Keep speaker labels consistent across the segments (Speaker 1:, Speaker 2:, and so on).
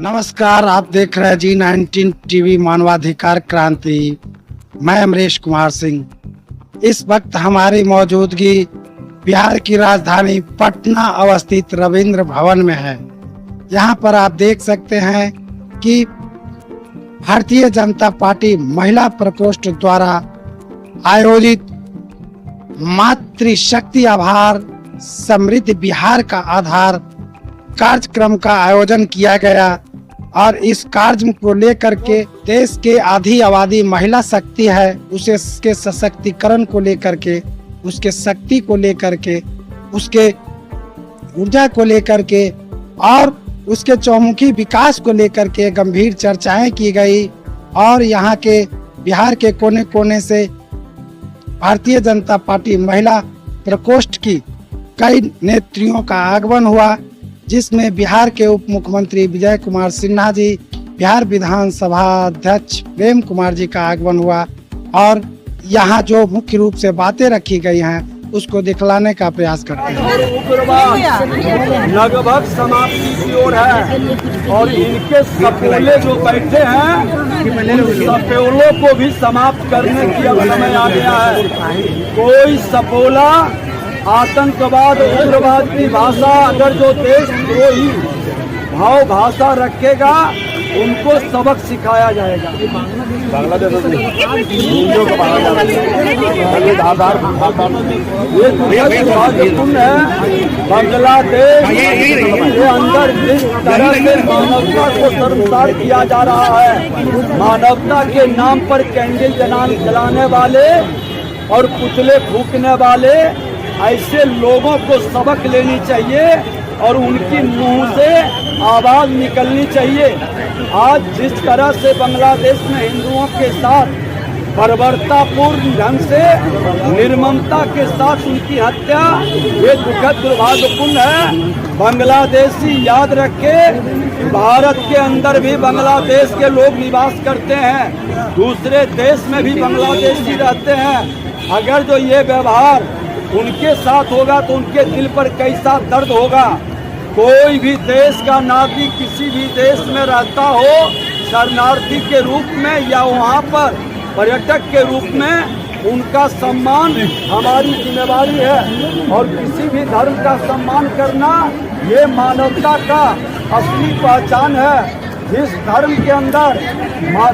Speaker 1: नमस्कार, आप देख रहे हैं G19 टीवी मानवाधिकार क्रांति। मैं अमरीश कुमार सिंह। इस वक्त हमारी मौजूदगी बिहार की राजधानी पटना अवस्थित रविंद्र भवन में है। यहाँ पर आप देख सकते हैं कि भारतीय जनता पार्टी महिला प्रकोष्ठ द्वारा आयोजित मातृशक्ति आभार समृद्ध बिहार का आधार कार्यक्रम का आयोजन किया गया और इस कार्य को लेकर के देश के आधी आबादी महिला शक्ति है, उसे उसके सशक्तिकरण को लेकर के, उसके शक्ति को लेकर के, उसके ऊर्जा को लेकर के और उसके चौमुखी विकास को लेकर के गंभीर चर्चाएं की गई। और यहाँ के बिहार के कोने कोने से भारतीय जनता पार्टी महिला प्रकोष्ठ की कई नेत्रियों का आगमन हुआ, जिसमें बिहार के उप मुख्यमंत्री विजय कुमार सिन्हा जी, बिहार विधानसभा अध्यक्ष प्रेम कुमार जी का आगमन हुआ और यहाँ जो मुख्य रूप से बातें रखी गई हैं उसको दिखलाने का प्रयास करते हैं।
Speaker 2: उग्रवाद लगभग समाप्ति की ओर है और इनके सपोले जो बैठे हैं उन सपोलों को भी समाप्त करने की अब समय आ गया है। कोई सपोला आतंकवाद उग्रवाद की भाषा अगर जो देशद्रोही भाव भाषा रखेगा उनको सबक सिखाया जाएगा। बांग्लादेश ये दुर्भाग्यपूर्ण है। बांग्लादेश के अंदर जिस तरह से मानवता को शर्मसार किया जा रहा है, मानवता के नाम पर कैंडल जलाने वाले और पुतले फूकने वाले ऐसे लोगों को सबक लेनी चाहिए और उनकी मुंह से आवाज निकलनी चाहिए। आज जिस तरह से बांग्लादेश में हिंदुओं के साथ बर्बरतापूर्ण ढंग से निर्ममता के साथ उनकी हत्या, ये दुखद दुर्भाग्यपूर्ण है। बांग्लादेशी याद रखे, भारत के अंदर भी बांग्लादेश के लोग निवास करते हैं, दूसरे देश में भी बांग्लादेशी रहते हैं। अगर जो ये व्यवहार उनके साथ होगा तो उनके दिल पर कैसा दर्द होगा। कोई भी देश का नागरिक किसी भी देश में रहता हो, शरणार्थी के रूप में या वहाँ पर पर्यटक के रूप में, उनका सम्मान हमारी जिम्मेदारी है। और किसी भी धर्म का सम्मान करना ये मानवता का असली पहचान है। जिस धर्म के अंदर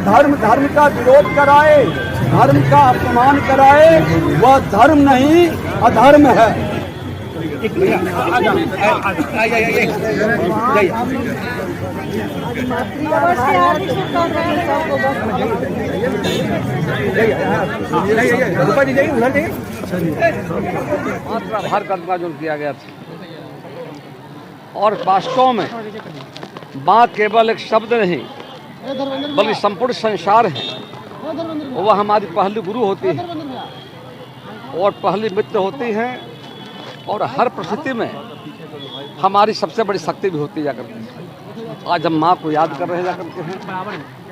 Speaker 2: धर्म का विरोध कराए, धर्म का अपमान कराए, वह धर्म नहीं अधर्म है।
Speaker 3: आभार का जो किया गया था और वास्तव में माँ केवल एक शब्द नहीं बल्कि संपूर्ण संसार है। वह हमारी पहली गुरु होती है और पहली मित्र होती हैं और हर परिस्थिति में हमारी सबसे बड़ी शक्ति भी होती जा करती है। आज हम माँ को याद कर रहे जा करके हैं।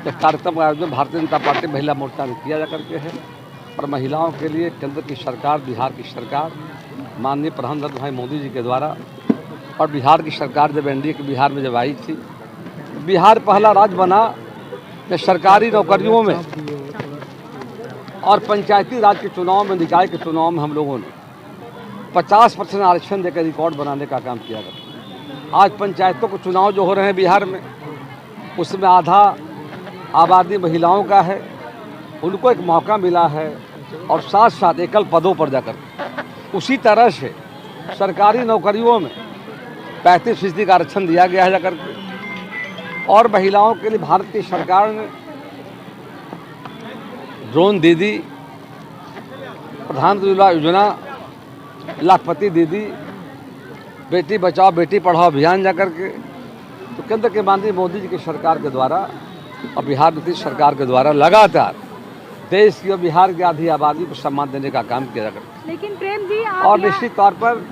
Speaker 3: एक कार्यक्रम का आयोजन भारतीय जनता पार्टी महिला मोर्चा ने किया जा करके है और महिलाओं के लिए केंद्र की सरकार, बिहार की सरकार माननीय प्रधानमंत्री भाई मोदी जी के द्वारा और बिहार की सरकार जब एनडीए की बिहार में जब आई थी, बिहार पहला राज्य बना कि सरकारी नौकरियों में और पंचायती राज के चुनाव में, निकाय के चुनाव में हम लोगों ने 50% आरक्षण देकर रिकॉर्ड बनाने का काम किया गया। आज पंचायतों के चुनाव जो हो रहे हैं बिहार में, उसमें आधा आबादी महिलाओं का है, उनको एक मौका मिला है और साथ साथ एकल पदों पर जाकर उसी तरह से सरकारी नौकरियों में 35% का आरक्षण दिया गया है जाकर के। और महिलाओं के लिए भारत की सरकार ने ड्रोन दीदी, प्रधानमंत्री योजना, लाखपति दीदी, बेटी बचाओ बेटी पढ़ाओ अभियान जाकर के, तो केंद्र के माननीय मोदी जी की सरकार के द्वारा और बिहार नीतीश सरकार के द्वारा लगातार देश की और बिहार की आधी आबादी को सम्मान देने का काम किया जाकर के।
Speaker 4: लेकिन प्रेम जी
Speaker 3: और निश्चित तौर पर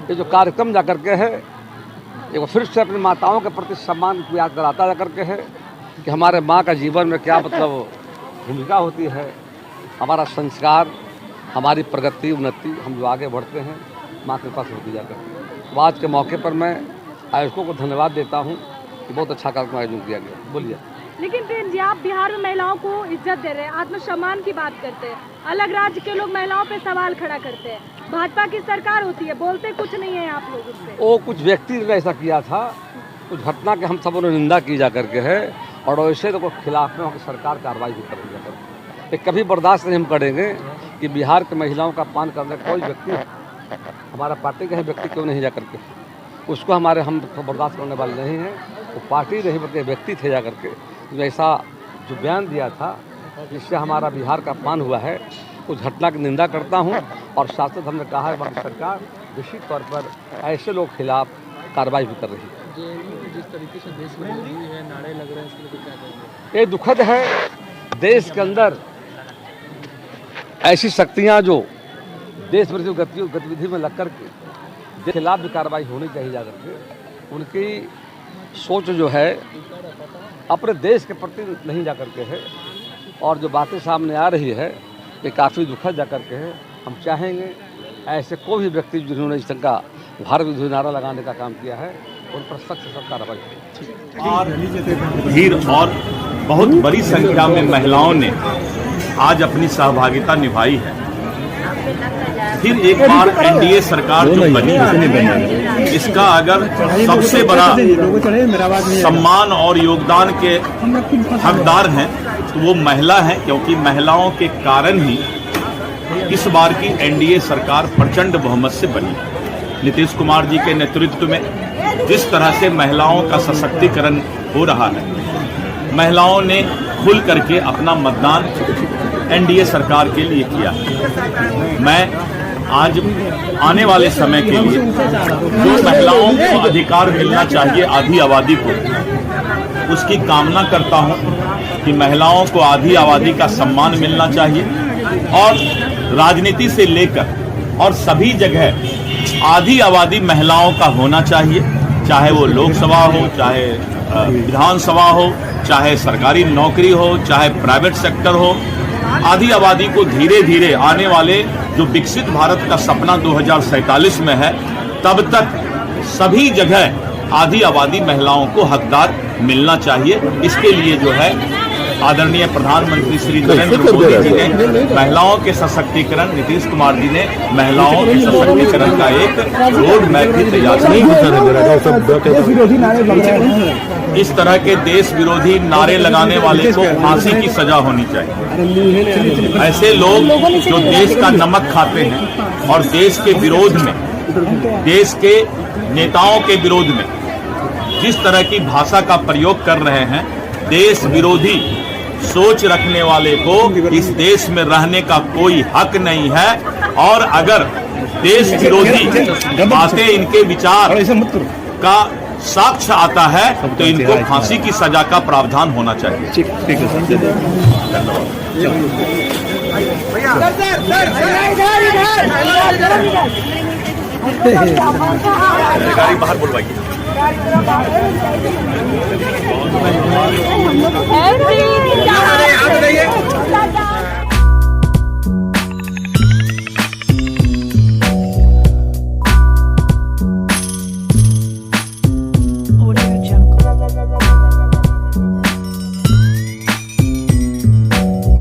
Speaker 3: ये जो कार्यक्रम जाकर के है, एक फिर से अपनी माताओं के प्रति सम्मान को याद कराता जाकर के है कि हमारे माँ का जीवन में क्या मतलब भूमिका होती है, हमारा संस्कार, हमारी प्रगति, उन्नति, हम जो आगे बढ़ते हैं माँ के पास होती जाकर। तो आज के मौके पर मैं आयोजकों को धन्यवाद देता हूँ कि बहुत अच्छा कार्यक्रम आयोजन किया गया। बोलिए।
Speaker 4: लेकिन फिर जी आप बिहार में महिलाओं को इज्जत दे रहे हैं, आत्मसम्मान की बात करते हैं, अलग राज्य के लोग महिलाओं पे सवाल खड़ा करते हैं, भाजपा की सरकार होती है, बोलते कुछ नहीं है आप लोग उससे।
Speaker 3: वो कुछ व्यक्ति ने ऐसा किया था, कुछ घटना के हम सबों ने निंदा की जा करके है, और वैसे तो खिलाफ में सरकार कार्रवाई भी कर दी जाकर। ये कभी बर्दाश्त नहीं हम करेंगे कि बिहार के महिलाओं का अपमान करने कोई व्यक्ति, हमारा पार्टी का ही व्यक्ति क्यों नहीं जा करके, उसको हम तो बर्दाश्त करने वाले नहीं हैं। वो पार्टी नहीं बल्कि व्यक्ति थे जा करके ऐसा जो बयान दिया था जिससे हमारा बिहार का अपमान हुआ है, उस घटना की निंदा करता हूं। और साथ साथ हमने कहा है कि सरकार निश्चित तौर पर ऐसे लोग खिलाफ कार्रवाई भी कर रही है।
Speaker 5: जिस तरीके से देश में हुई है, नारे लग रहे हैं, इसके लिए क्या कहेंगे?
Speaker 3: ये दुखद है, देश के अंदर ऐसी शक्तियां जो देश विरोधी गतिविधि में लग करके के खिलाफ भी कार्रवाई होनी चाहिए जा करके, उनकी सोच जो है अपने देश के प्रति नहीं जा करके है, और जो बातें सामने आ रही है ये काफ़ी दुखद जा करके है। हम चाहेंगे ऐसे कोई भी व्यक्ति जिन्होंने इस तरह का भारत विरोधी नारा लगाने का काम किया है उन पर सख्त से सख्त कार्रवाई हो।
Speaker 6: और भीड़ और बहुत बड़ी संख्या में महिलाओं ने आज अपनी सहभागिता निभाई है। फिर एक बार एनडीए सरकार जो बनी है, इसका अगर सबसे बड़ा सम्मान और योगदान के हकदार हैं तो वो महिला हैं, क्योंकि महिलाओं के कारण ही इस बार की एनडीए सरकार प्रचंड बहुमत से बनी है। नीतीश कुमार जी के नेतृत्व में जिस तरह से महिलाओं का सशक्तिकरण हो रहा है, महिलाओं ने खुल करके अपना मतदान एनडीए सरकार के लिए किया है। मैं आज आने वाले समय के लिए जो महिलाओं को अधिकार मिलना चाहिए, आधी आबादी को, उसकी कामना करता हूं कि महिलाओं को आधी आबादी का सम्मान मिलना चाहिए, और राजनीति से लेकर और सभी जगह आधी आबादी महिलाओं का होना चाहिए, चाहे वो लोकसभा हो, चाहे विधानसभा हो, चाहे सरकारी नौकरी हो, चाहे प्राइवेट सेक्टर हो। आधी आबादी को धीरे धीरे आने वाले जो विकसित भारत का सपना 2047 में है, तब तक सभी जगह आधी आबादी महिलाओं को हकदार मिलना चाहिए। इसके लिए जो है आदरणीय प्रधानमंत्री श्री नरेंद्र मोदी जी ने महिलाओं के सशक्तिकरण, नीतीश कुमार जी ने महिलाओं के सशक्तिकरण का एक रोड मैप भी तैयार किया। इस तरह के देश विरोधी नारे लगाने वाले को फांसी की सजा होनी चाहिए। ऐसे लोग जो देश का नमक खाते हैं और देश के विरोध में, देश के नेताओं के विरोध में जिस तरह की भाषा का प्रयोग कर रहे हैं, देश विरोधी सोच रखने वाले को इस देश में रहने का कोई हक नहीं है। और अगर देश विरोधी बातें, इनके विचार का साक्ष्य आता है तो इनको फांसी की सजा का प्रावधान होना चाहिए। ठीक है, गाड़ी बाहर बुलवाइए।
Speaker 4: आप बताइए।